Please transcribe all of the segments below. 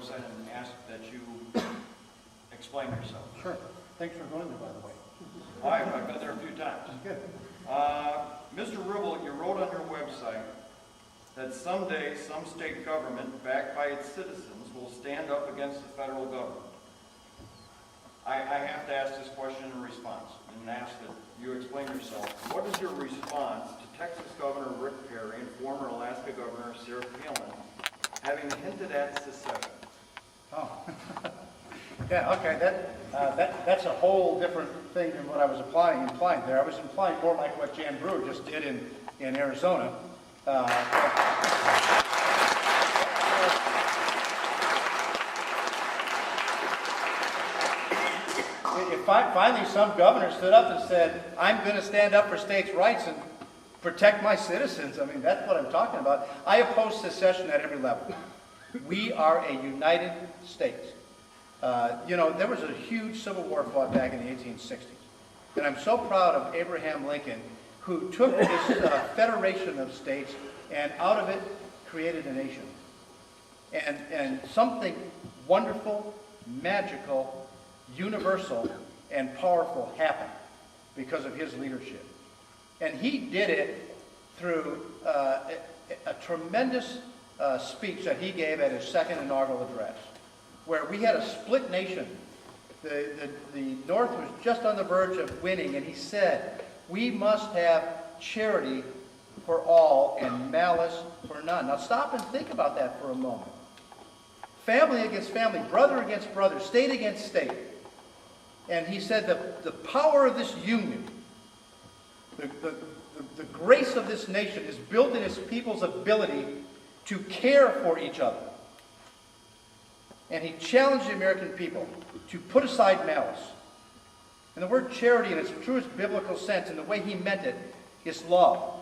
website and ask that you explain yourself. Sure. Thanks for going there, by the way. I've been there a few times. Good. Mr. Ribble, you wrote on your website that someday some state government, backed by its citizens, will stand up against the federal government. I have to ask this question in response, and ask that you explain yourself. What is your response to Texas Governor Rick Perry and former Alaska Governor Sarah Palin having hinted at secession? Oh. Yeah, okay, that's a whole different thing than what I was implying there. I was implying more like what Jan Brewer just did in Arizona. Finally, some governor stood up and said, I'm going to stand up for states' rights and protect my citizens. I mean, that's what I'm talking about. I oppose secession at every level. We are a united States. There was a huge civil war fought back in the 1860s. And I'm so proud of Abraham Lincoln, who took this federation of states and out of it created a nation. And something wonderful, magical, universal, and powerful happened because of his leadership. And he did it through a tremendous speech that he gave at his second inaugural address, where we had a split nation. The North was just on the verge of winning, and he said, we must have charity for all and malice for none. Now stop and think about that for a moment. Family against family, brother against brother, state against state. And he said the power of this union, the grace of this nation is built in its people's ability to care for each other. And he challenged the American people to put aside malice. And the word charity in its truest biblical sense, and the way he meant it, is love.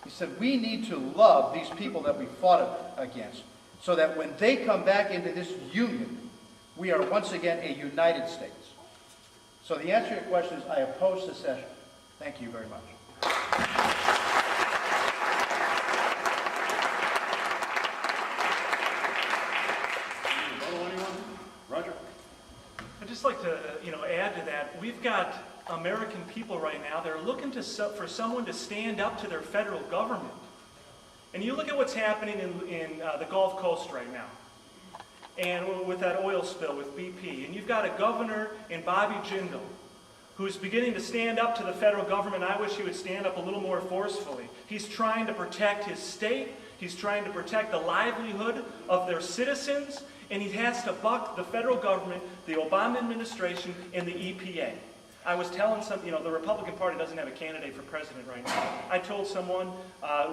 He said, we need to love these people that we fought against, so that when they come back into this union, we are once again a United States. So the answer to your question is, I oppose secession. Thank you very much. Roger. I'd just like to, add to that. We've got American people right now that are looking for someone to stand up to their federal government. And you look at what's happening in the Gulf Coast right now, and with that oil spill with BP, and you've got a governor in Bobby Jindal who's beginning to stand up to the federal government. I wish he would stand up a little more forcefully. He's trying to protect his state. He's trying to protect the livelihood of their citizens, and he has to buck the federal government, the Obama administration, and the EPA. I was telling the Republican Party doesn't have a candidate for president right now. I told someone,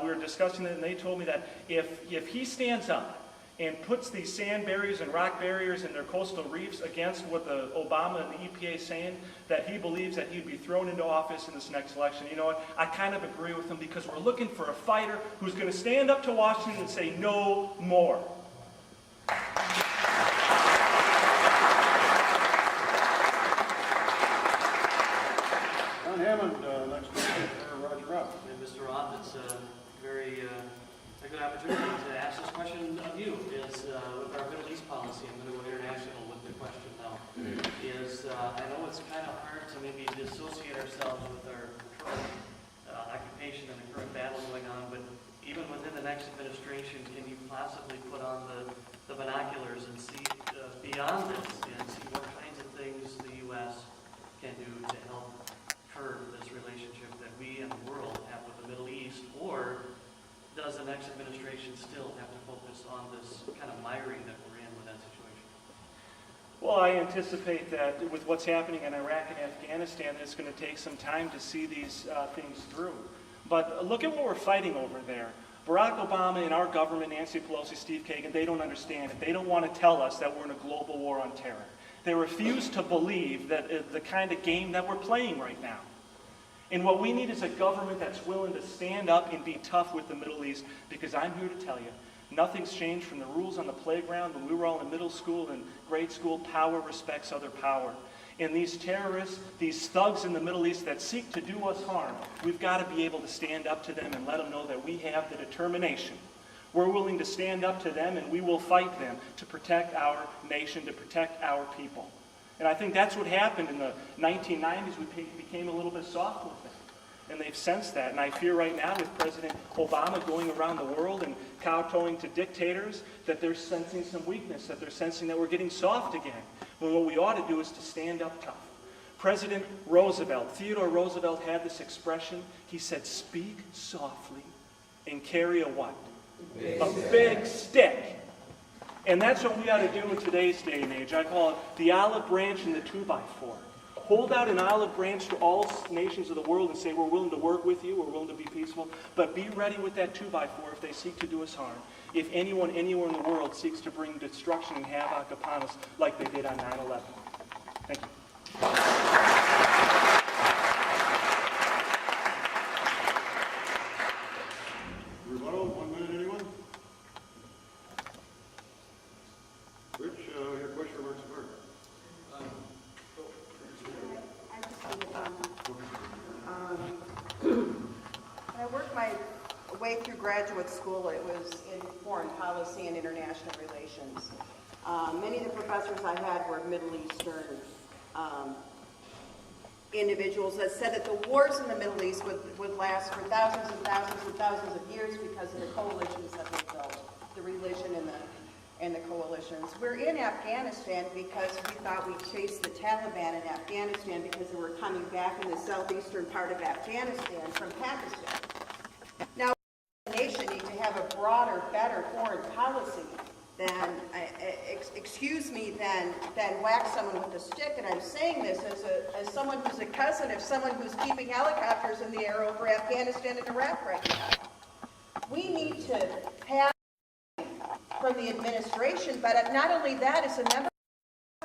we were discussing it, and they told me that if he stands up and puts these sand barriers and rock barriers in their coastal reefs against what the Obama and the EPA is saying, that he believes that he'd be thrown into office in this next election. You know what? I kind of agree with him, because we're looking for a fighter who's going to stand up to Washington and say no more. John Hammond, next question for Roger Rupp. And Mr. Roth, it's a good opportunity to ask this question of you. Is with our Middle East policy, I'm going to go international with the question now. I know it's kind of hard to maybe dissociate ourselves with our current occupation and the current battle going on, but even within the next administration, can you possibly put on the binoculars and see beyond this and see what kinds of things the U.S. can do to help curb this relationship that we and the world have with the Middle East? Or does the next administration still have to focus on this kind of miring that we're in with that situation? Well, I anticipate that with what's happening in Iraq and Afghanistan, it's going to take some time to see these things through. But look at what we're fighting over there. Barack Obama and our government, Nancy Pelosi, Steve Kagan, they don't understand it. They don't want to tell us that we're in a global war on terror. They refuse to believe that the kind of game that we're playing right now. And what we need is a government that's willing to stand up and be tough with the Middle East, because I'm here to tell you, nothing's changed from the rules on the playground when we were all in middle school and grade school. Power respects other power. And these terrorists, these thugs in the Middle East that seek to do us harm, we've got to be able to stand up to them and let them know that we have the determination. We're willing to stand up to them, and we will fight them to protect our nation, to protect our people. And I think that's what happened in the 1990s. We became a little bit soft with them. And they've sensed that. And I fear right now with President Obama going around the world and kowtowing to dictators that they're sensing some weakness, that they're sensing that we're getting soft again. When what we ought to do is to stand up tough. President Roosevelt, Theodore Roosevelt had this expression. He said, "Speak softly and carry a what? A big stick." And that's what we ought to do in today's day and age. I call it the olive branch and the 2x4. Hold out an olive branch to all nations of the world and say, we're willing to work with you, we're willing to be peaceful, but be ready with that 2x4 if they seek to do us harm. If anyone anywhere in the world seeks to bring destruction and havoc upon us like they did on 9/11. Thank you. Rebuttal, 1 minute, anyone? Rich, your question or remarks are? When I worked my way through graduate school, it was in foreign policy and international relations. Many of the professors I had were Middle Eastern individuals that said that the wars in the Middle East would last for thousands and thousands and thousands of years because of the coalitions that they built, the religion and the coalitions. We're in Afghanistan because we thought we'd chase the Taliban in Afghanistan because they were coming back in the southeastern part of Afghanistan from Pakistan. Now, the nation need to have a broader, better foreign policy than, than whack someone with a stick. And I'm saying this as someone who's a cousin of someone who's keeping helicopters in the air over Afghanistan and Iraq right now. We need to have from the administration, but not only that, as a member,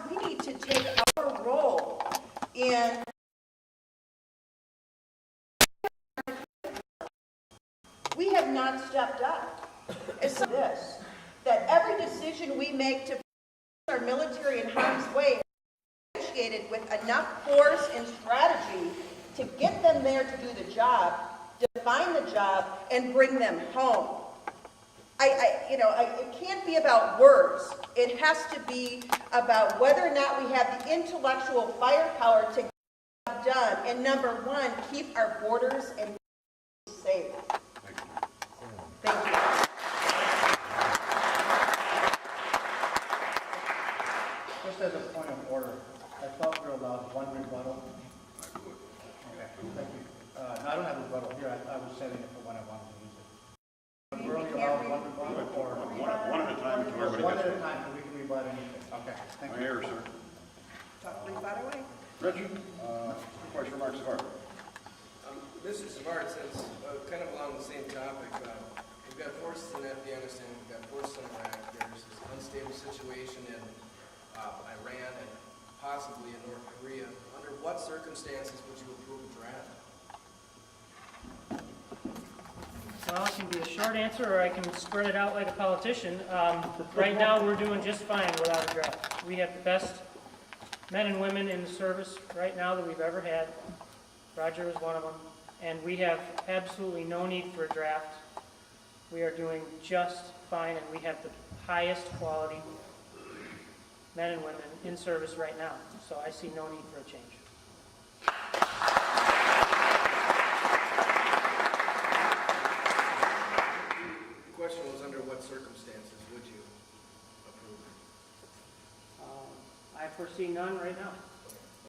we need to take our role in we have not stepped up. It's this, that every decision we make to put our military in harm's way is initiated with enough force and strategy to get them there to do the job, define the job, and bring them home. It can't be about words. It has to be about whether or not we have the intellectual firepower to get the job done. And number one, keep our borders and safe. Thank you. Just as a point of order, I thought we were allowed one rebuttal. Okay, thank you. No, I don't have a rebuttal here. I was setting it for when I wanted to use it. We're only allowed one rebuttal or One at a time until everybody one gets at a one. time so we can rebut anything. Okay, thank My you. error, sir. By the way. Rich, question or remarks are? Mr. Savard says, kind of along the same topic, we've got forces in Afghanistan, we've got forces in Iraq, there's this unstable situation in Iran and possibly in North Korea. Under what circumstances would you approve a draft? Well, it can be a short answer, or I can spread it out like a politician. Right now, we're doing just fine without a draft. We have the best men and women in the service right now that we've ever had. Roger is one of them. And we have absolutely no need for a draft. We are doing just fine, and we have the highest quality men and women in service right now. So I see no need for a change. The question was, under what circumstances would you approve? I foresee none right now.